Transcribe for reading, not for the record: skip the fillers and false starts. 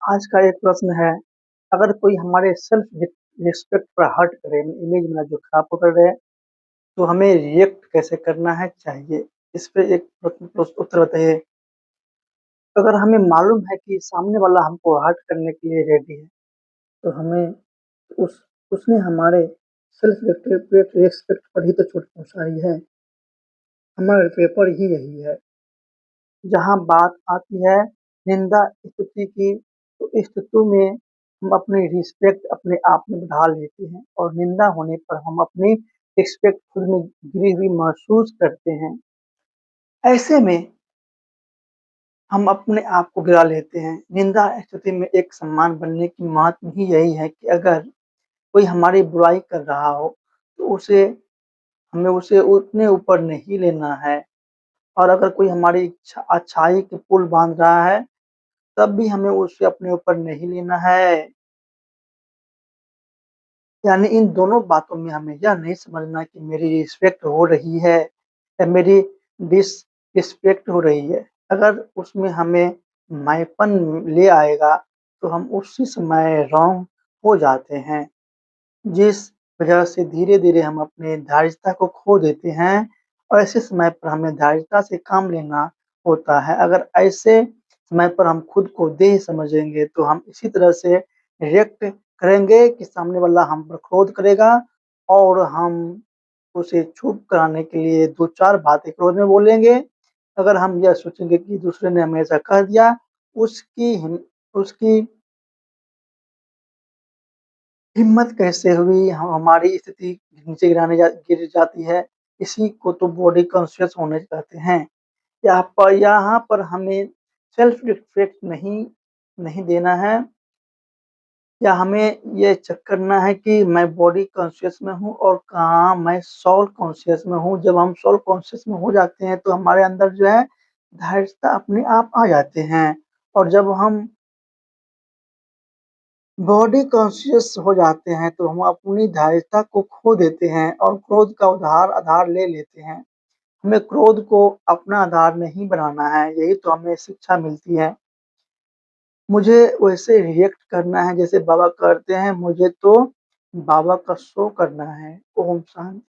आज का एक प्रश्न है, अगर कोई हमारे सेल्फ रिस्पेक्ट पर हर्ट करे, इमेज मेरा जो खराब कर रहे हैं, तो हमें रिएक्ट कैसे करना है चाहिए? इस पे एक उत्तर बताइए। अगर हमें मालूम है कि सामने वाला हमको हर्ट करने के लिए रेडी है, तो हमें उस उसने हमारे सेल्फ रिस्पेक्ट पर ही तो चोट पहुँचाई है। हमारा पेपर ही यही है। जहाँ बात आती है निंदा स्तुति की, तो इस स्थिति में हम अपनी रिस्पेक्ट अपने आप में बढ़ा लेते हैं और निंदा होने पर हम अपनी रिस्पेक्ट खुद में गिरी हुई महसूस करते हैं। ऐसे में हम अपने आप को गिरा लेते हैं। निंदा स्तुति में एक सम्मान बनने की महत्व ही यही है कि अगर कोई हमारी बुराई कर रहा हो, तो हमें उसे उतने ऊपर नहीं लेना है और अगर कोई हमारी अच्छाई के पुल बाँध रहा है, तब भी हमें उसे अपने ऊपर नहीं लेना है। यानी इन दोनों बातों में हमें यह नहीं समझना कि मेरी रिस्पेक्ट हो रही है या मेरी डिसरिस्पेक्ट हो रही है। अगर उसमें हमें मैंपन ले आएगा, तो हम उसी समय रॉन्ग हो जाते हैं, जिस वजह से धीरे-धीरे हम अपने धारिता को खो देते हैं और ऐसे समय पर हमें धारिता से काम लेना होता है। अगर ऐसे समय पर हम खुद को देह समझेंगे, तो हम इसी तरह से रिएक्ट करेंगे कि सामने वाला हम पर क्रोध करेगा और हम उसे चुप कराने के लिए 2-4 बातें क्रोध में बोलेंगे। अगर हम यह सोचेंगे कि दूसरे ने हमें ऐसा कह दिया, उसकी हिम्मत कैसे हुई? हमारी स्थिति नीचे गिर जाती है। इसी को तो बॉडी कॉन्शियस होने कहते हैं। यहाँ पर हमें सेल्फ रिस्पेक्ट नहीं देना है या हमें ये चेक करना है कि मैं बॉडी कॉन्शियस में हूँ और कहाँ मैं सोल कॉन्शियस में हूँ। जब हम सोल कॉन्शियस में हो जाते हैं, तो हमारे अंदर जो है धैर्यता अपने आप आ जाते हैं और जब हम बॉडी कॉन्शियस हो जाते हैं, तो हम अपनी धारिता को खो देते हैं और क्रोध का आधार ले लेते हैं। हमें क्रोध को अपना आधार नहीं बनाना है, यही तो हमें शिक्षा मिलती है। मुझे वैसे रिएक्ट करना है जैसे बाबा करते हैं, मुझे तो बाबा का शो करना है। ओम शांति।